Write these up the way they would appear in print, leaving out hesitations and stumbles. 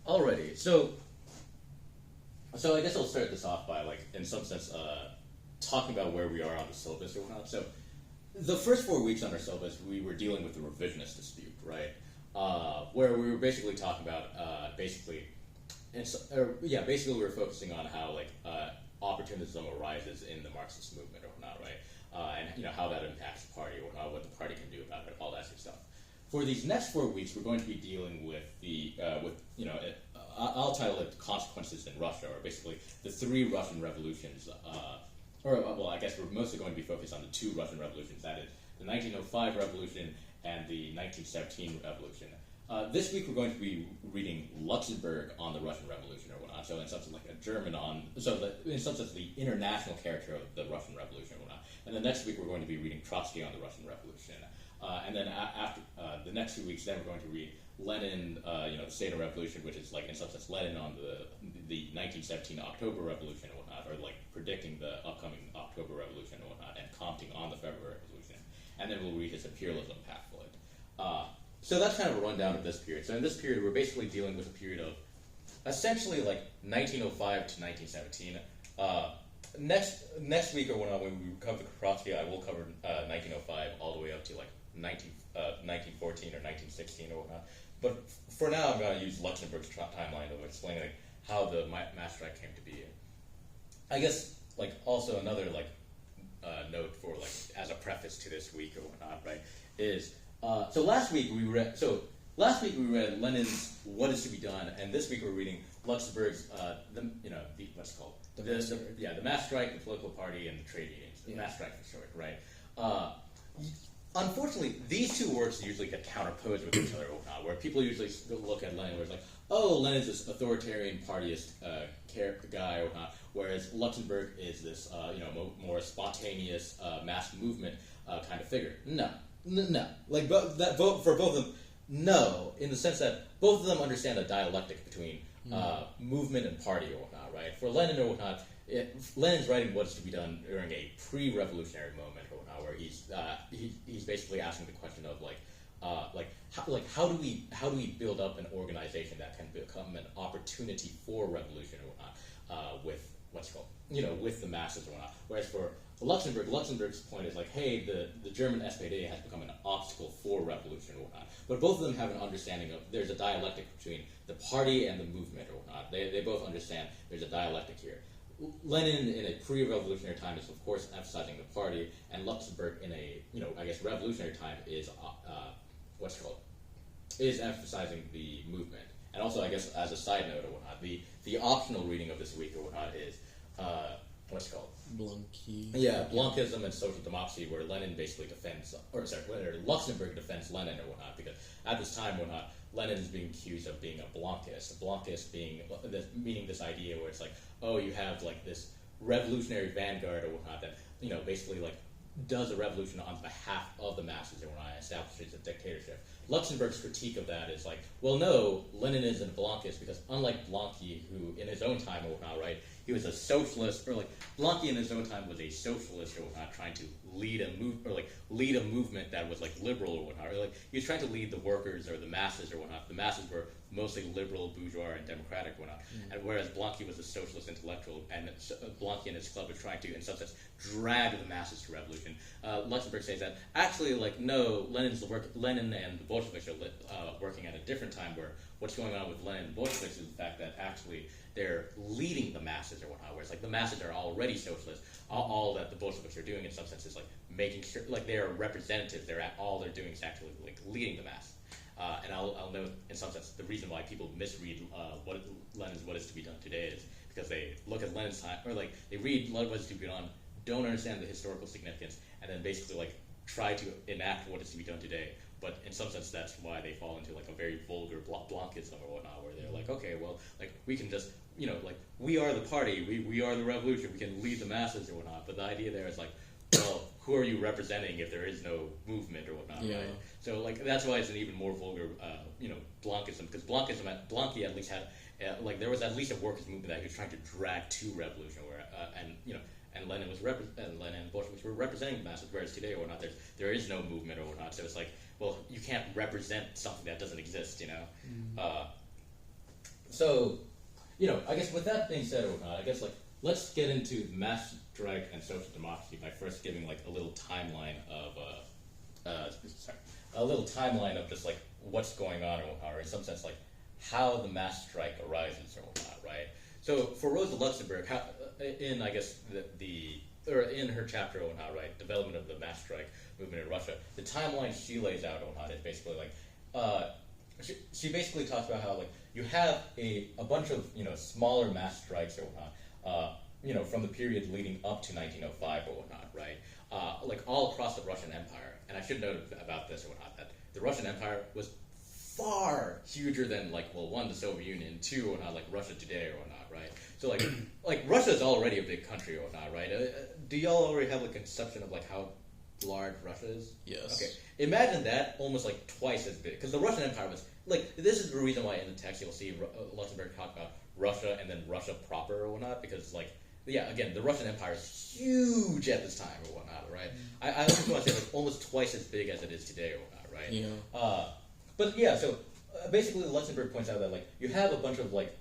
Alrighty, so I guess I'll start this off by, like, in some sense, talking about where we are on the syllabus or whatnot. So, the first 4 weeks on our syllabus, we were dealing with the revisionist dispute, right? Where we were basically talking about, basically we were focusing on how, like, opportunism arises in the Marxist movement or whatnot, right? And, you know, how that impacts the party or whatnot, what the party can do about it, all that sort of stuff. For these next 4 weeks, we're going to be dealing with I'll title it Consequences in Russia, or basically the 3 Russian revolutions, I guess we're mostly going to be focused on the 2 Russian revolutions, that is the 1905 revolution and the 1917 revolution. This week we're going to be reading Luxemburg on the Russian Revolution or whatnot, so in some sense like a German in some sense the international character of the Russian Revolution or whatnot. And then next week we're going to be reading Trotsky on the Russian Revolution. And then after the next 2 weeks, then we're going to read Lenin, the State of Revolution, which is like in some sense Lenin on the 1917 October Revolution and whatnot, or like predicting the upcoming October Revolution and whatnot, and commenting on the February Revolution. And then we'll read his imperialism pamphlet. So that's kind of a rundown of this period. So in this period, we're basically dealing with a period of essentially like 1905 to 1917. Next week or when we cover Trotsky, I will cover 1905 all the way up to like 1914 or 1916 or whatnot. But for now, I'm going to use Luxemburg's timeline of explaining like, how the mass strike came to be. I guess like also another like note for like as a preface to this week or whatnot, right? Is last week we read Lenin's What Is to Be Done, and this week we're reading Luxemburg's the mass strike, the political party, and the trade unions. The mass strike for short, right? Unfortunately, these 2 works usually get counterposed with each other, where people usually look at Lenin where it's like, oh, Lenin's this authoritarian partyist guy, or whatnot, whereas Luxemburg is this more spontaneous mass movement kind of figure. No. Like for both of them, no, in the sense that both of them understand the dialectic between movement and party or whatnot, right? For Lenin or whatnot, Lenin's writing What's to Be Done during a pre-revolutionary moment or whatnot, where he's basically asking the question of how do we build up an organization that can become an opportunity for revolution or whatnot, with with the masses or whatnot. Whereas for Luxemburg's point is like, hey, the German SPD has become an obstacle for revolution or whatnot. But both of them have an understanding of there's a dialectic between the party and the movement or whatnot. They both understand there's a dialectic here. Lenin in a pre-revolutionary time is of course emphasizing the party, and Luxemburg in a revolutionary time is is emphasizing the movement. And also, I guess as a side note or whatnot, the optional reading of this week or whatnot is Blanqui. Yeah, Blanchism and social democracy, where Lenin basically Luxemburg defends Lenin or whatnot, because at this time whatnot, Lenin is being accused of being a Blanquist. A Blanquist being meaning this idea where it's like, oh, you have like this revolutionary vanguard or whatnot that basically like does a revolution on behalf of the masses or whatnot, establishes a dictatorship. Luxemburg's critique of that is like, well, no, Lenin isn't a Blanquist because unlike Blanqui, who in his own time or whatnot, right, he was a socialist, or like Blanqui in his own time was a socialist or whatnot, trying to lead a movement that was like liberal or whatnot, or like he was trying to lead the workers or the masses or whatnot. The masses were mostly liberal, bourgeois, and democratic or whatnot. And whereas Blanqui was a socialist intellectual, and Blanqui and his club were trying to, in some sense, drag the masses to revolution. Luxemburg says that actually, like, no, Lenin and the Bolsheviks are working at a different time, where what's going on with Lenin and the Bolsheviks is the fact that actually they're leading the masses or whatnot, whereas like the masses are already socialist. All that the Bolsheviks are doing in some sense is like making sure, like they are representatives. All they're doing is actually like leading the mass. And I'll note in some sense the reason why people misread Lenin's What Is to Be Done today is because they look at Lenin's time, or like they read What Is to Be Done, don't understand the historical significance, and then basically like try to enact what is to be done today. But in some sense, that's why they fall into like a very vulgar Blanchism or whatnot, where they're like, okay, well, like we can just, like we are the party, we are the revolution, we can lead the masses or whatnot. But the idea there is like, well, who are you representing if there is no movement or whatnot, right? So like that's why it's an even more vulgar, Blanchism, because Blanqui at least had, like there was at least a workers' movement that he was trying to drag to revolution, where and Lenin and Bolsheviks were representing the masses, whereas today or whatnot, there is no movement or whatnot. So it's like, well, you can't represent something that doesn't exist, So, I guess with that being said or whatnot, I guess like let's get into mass strike and social democracy by first giving like a little timeline of a little timeline of just like what's going on or whatnot, or in some sense like how the mass strike arises or whatnot, right? So for Rosa Luxemburg, in I guess or in her chapter or whatnot, right, development of the mass strike movement in Russia, the timeline she lays out or whatnot is basically like she basically talks about how like you have a bunch of smaller mass strikes or whatnot, from the period leading up to 1905 or whatnot, right? Like all across the Russian Empire, and I should note about this or whatnot that the Russian Empire was far huger than one, the Soviet Union, two or whatnot, like Russia today or whatnot, right? So like Russia is already a big country or whatnot, right? Do y'all already have a conception of like how large Russia is? Yes. Okay. Imagine that almost like twice as big, because the Russian Empire was like, this is the reason why in the text you'll see Luxemburg talk about Russia and then Russia proper or whatnot, because like, yeah, again, the Russian Empire is huge at this time or whatnot, right? I just want to say like almost twice as big as it is today or whatnot, right? Yeah. But yeah, so basically Luxemburg points out that like you have a bunch of like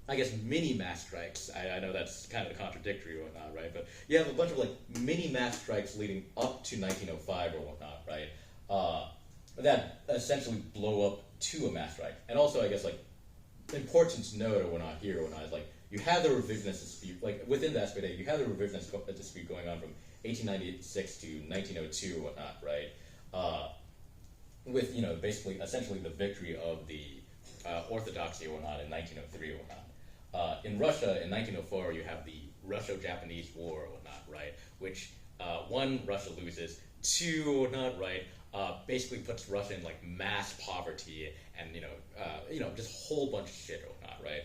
I guess mini mass strikes. I know that's kind of contradictory or whatnot, right? But you have a bunch of like mini mass strikes leading up to 1905 or whatnot, right? That essentially blow up to a mass strike. And also, I guess like important to note or whatnot here or whatnot is like you have the revisionist dispute, like within the SPD, you have the revisionist dispute going on from 1896 to 1902 or whatnot, right? With basically essentially the victory of the orthodoxy or whatnot in 1903 or whatnot. In Russia in 1904 you have the Russo-Japanese War or whatnot, right? Which one, Russia loses, two or whatnot, right? Basically puts Russia in like mass poverty and just a whole bunch of shit or whatnot, right?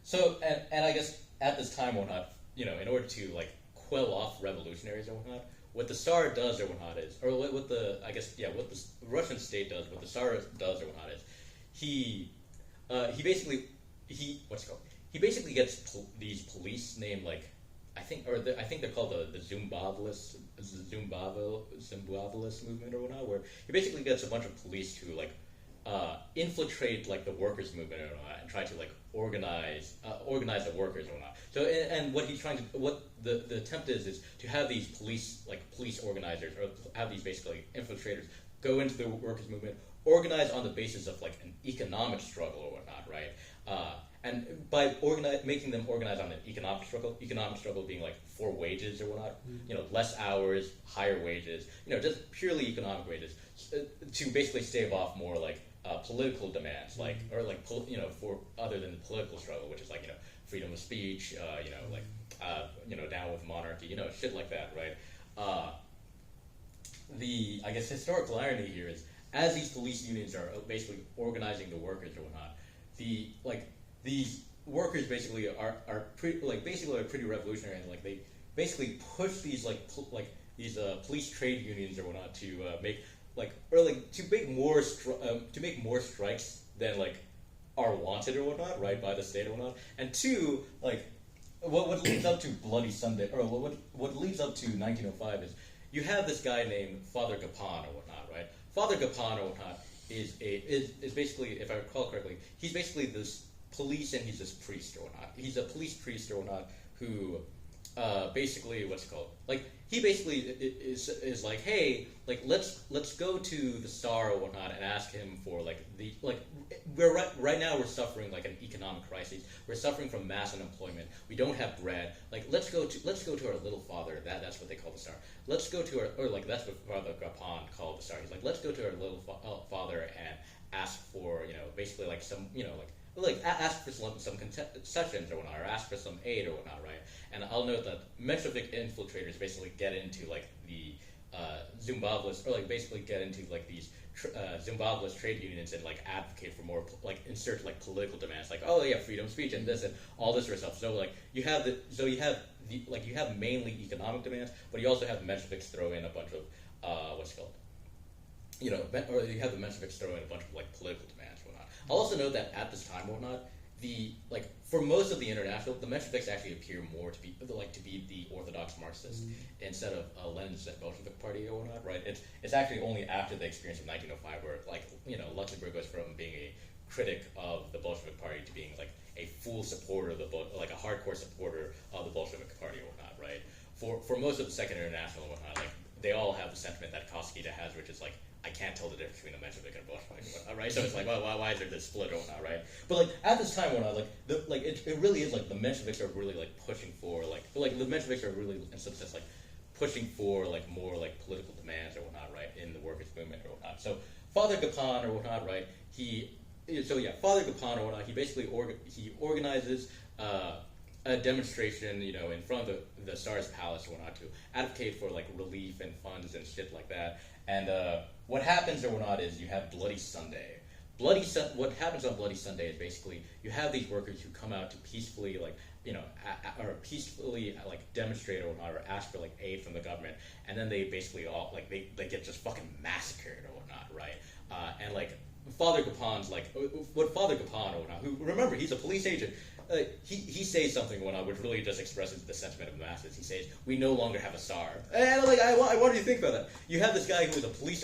So and I guess at this time or whatnot, in order to like quell off revolutionaries or whatnot, what the Tsar does or whatnot is, or what the Russian state does, what the Tsar does or whatnot is, he basically gets these police named like I think they're called the Zimbabweist movement or whatnot, where he basically gets a bunch of police to like infiltrate like the workers movement or whatnot and try to like organize the workers or whatnot. So and what he's trying to the attempt is to have these police organizers or have these basically infiltrators go into the workers movement, organize on the basis of like an economic struggle or whatnot, right? And by making them organize on an economic struggle being like for wages or whatnot, less hours, higher wages, just purely economic wages, to basically stave off more like political demands, like for other than the political struggle, which is like freedom of speech, down with monarchy, shit like that, right? The I guess historical irony here is as these police unions are basically organizing the workers or whatnot, these workers basically are pretty revolutionary, and like they basically push these these police trade unions or whatnot to make more strikes than like are wanted or whatnot, right, by the state or whatnot. And two, like what leads up to Bloody Sunday, or what leads up to 1905 is you have this guy named Father Gapon or whatnot, right? Father Gapon or whatnot is basically, if I recall correctly, he's basically this police and he's this priest or whatnot. He's a police priest or whatnot who basically he basically is like, hey, like let's go to the Tsar or whatnot and ask him for right now we're suffering like an economic crisis. We're suffering from mass unemployment. We don't have bread. Like let's go to our little father. That's what they call the Tsar. Let's go to that's what Father Gapon called the Tsar. He's like, let's go to our little father and ask for basically like some ask for some concessions or whatnot, or ask for some aid or whatnot, right? And I'll note that Menshevik infiltrators basically get into like the Zimbabweans, or like basically get into like these Zimbabwean trade unions and like advocate for more insert like political demands, like freedom of speech and this and all this sort of stuff. So like you have mainly economic demands, but you also have the Mensheviks throw in a bunch of or you have the Mensheviks throw in a bunch of like political demands or whatnot. I'll also note that at this time or whatnot, for most of the international, the Mensheviks actually appear more to be the orthodox Marxists instead of Lenin's Bolshevik party or whatnot, right? It's actually only after the experience of 1905 where Luxemburg goes from being a critic of the Bolshevik party to being like a full supporter of a hardcore supporter of the Bolshevik party or whatnot, right? For most of the Second International and whatnot, like they all have the sentiment that Koskita has, which is like, I can't tell the difference between a Menshevik and a Bolshevik, right? So it's like, why is there this split or whatnot, right? But like at this time, it really is like the Mensheviks are really like pushing for the Mensheviks are really in some sense like pushing for like more like political demands or whatnot, right, in the workers' movement or whatnot. So Father Gapon or whatnot, right? Father Gapon or whatnot, he basically organizes a demonstration, in front of the Tsar's palace or whatnot to advocate for like relief and funds and shit like that. And what happens or whatnot is you have Bloody Sunday. What happens on Bloody Sunday is basically you have these workers who come out to peacefully demonstrate or whatnot, or ask for like aid from the government, and then they basically all like they get just fucking massacred or whatnot, right? And like Father Gapon's like what Father Gapon or whatnot, who remember he's a police agent. He says something which really just expresses the sentiment of the masses. He says, "We no longer have a Tsar." And I want you to think about that. You have this guy who is a police,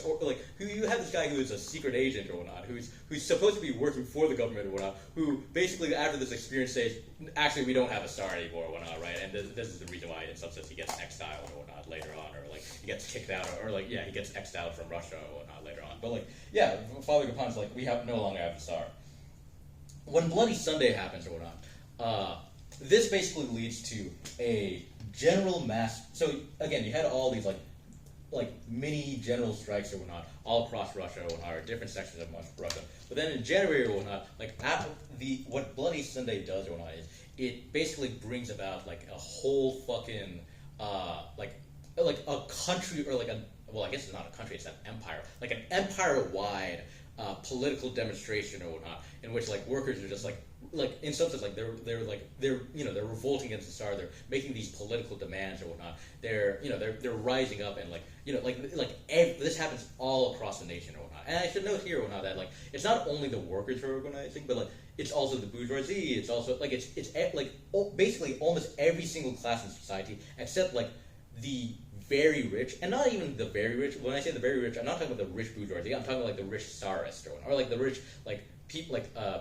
you have this guy who is a secret agent or whatnot, who's supposed to be working for the government or whatnot, who basically after this experience says, "Actually, we don't have a Tsar anymore," or whatnot, right? And this is the reason why, in some sense, he gets exiled or whatnot later on, or like he gets kicked out, he gets exiled from Russia or whatnot later on. But Father Gapon's like, we no longer have a Tsar. When Bloody Sunday happens or whatnot. This basically leads to a general mass. So again, you had all these like mini general strikes or whatnot all across Russia or whatnot, or different sections of Russia. But then in January or whatnot, what Bloody Sunday does or whatnot is it basically brings about like a whole fucking like a country or I guess it's not a country, it's an empire, like an empire-wide political demonstration or whatnot, in which like workers are just like in some sense they're revolting against the Tsar. They're making these political demands or whatnot. They're rising up and this happens all across the nation or whatnot. And I should note here or whatnot that like it's not only the workers who are organizing, but like it's also the bourgeoisie. It's also like it's basically almost every single class in society except like the very rich, and not even the very rich. When I say the very rich, I'm not talking about the rich bourgeoisie. I'm talking about like the rich Tsarist or like the rich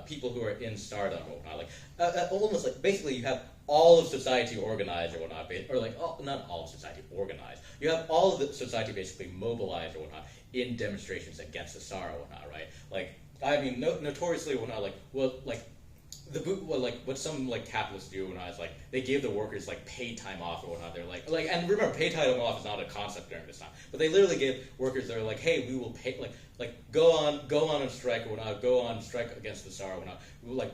people who are in stardom or whatnot. Almost like basically you have all of society organized or whatnot, or not all of society organized. You have all of the society basically mobilized or whatnot in demonstrations against the Tsar or whatnot, right? Like I mean, notoriously or whatnot, what some like capitalists do when I was like they gave the workers like paid time off or whatnot. They're like and remember paid time off is not a concept during this time, but they literally gave workers they're like, hey, we will pay go on and strike or whatnot, go on and strike against the Tsar or whatnot.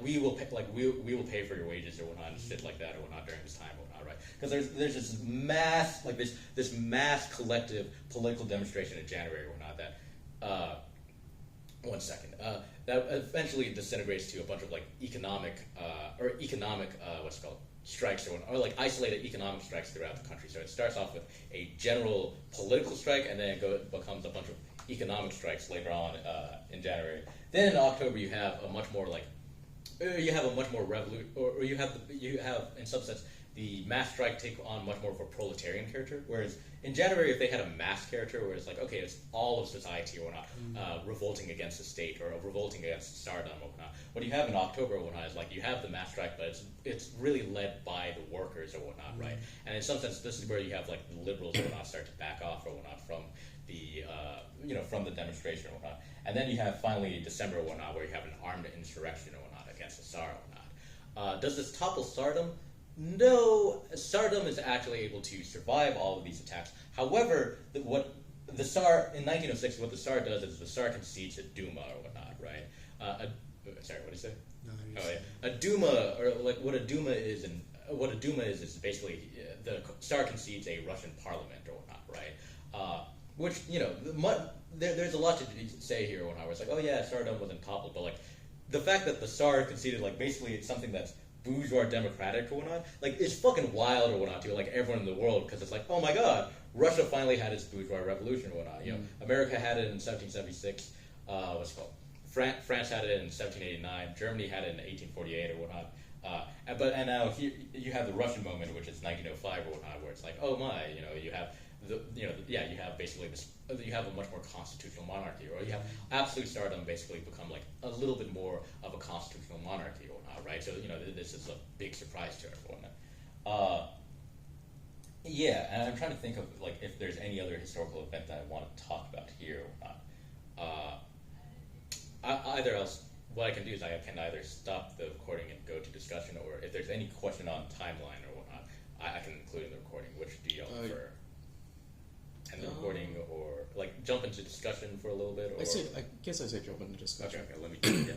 We will pay for your wages or whatnot and shit like that or whatnot during this time or whatnot, right? Because there's this mass this mass collective political demonstration in January or whatnot that. One second. That eventually disintegrates to a bunch of like economic what's it called strikes or like isolated economic strikes throughout the country. So it starts off with a general political strike, and then it becomes a bunch of economic strikes later on in January. Then in October you have a much more or you have in some sense the mass strike take on much more of a proletarian character, whereas in January, if they had a mass character where it's like, okay, it's all of society or whatnot, revolting against the state or revolting against stardom or whatnot. What you have in October or whatnot is like you have the mass strike, but it's really led by the workers or whatnot, right? And in some sense, this is where you have like the liberals or whatnot start to back off or whatnot from the from the demonstration or whatnot. And then you have finally December or whatnot, where you have an armed insurrection or whatnot against the Tsar or whatnot. Does this topple stardom? No, stardom is actually able to survive all of these attacks. However, what the Tsar in 1906, what the Tsar does is the Tsar concedes a Duma or whatnot, right? Sorry, what did you say? No, a Duma, or like what a Duma is basically the Tsar concedes a Russian parliament or whatnot, right? Which there's a lot to say here or whatnot. Where it's like, oh yeah, stardom wasn't toppled, but like the fact that the Tsar conceded, like basically it's something that's bourgeois democratic or whatnot, like it's fucking wild or whatnot to like everyone in the world, because it's like, oh my god, Russia finally had its bourgeois revolution or whatnot. America had it in 1776. What's it called? France had it in 1789. Germany had it in 1848 or whatnot. And now here you have the Russian moment, which is 1905 or whatnot, where it's like, oh my, you have you have basically this, you have a much more constitutional monarchy, or you have absolute stardom basically become like a little bit more of a constitutional monarchy or whatnot, right? So this is a big surprise to everyone. Yeah, and I'm trying to think of like if there's any other historical event that I want to talk about here or not. Either else, what I can do is I can either stop the recording and go to discussion, or if there's any question on timeline or whatnot, I can include in the recording. Which do y'all prefer? And the recording, or like jump into discussion for a little bit? Or I guess I say jump into discussion. Okay, let me. Yeah.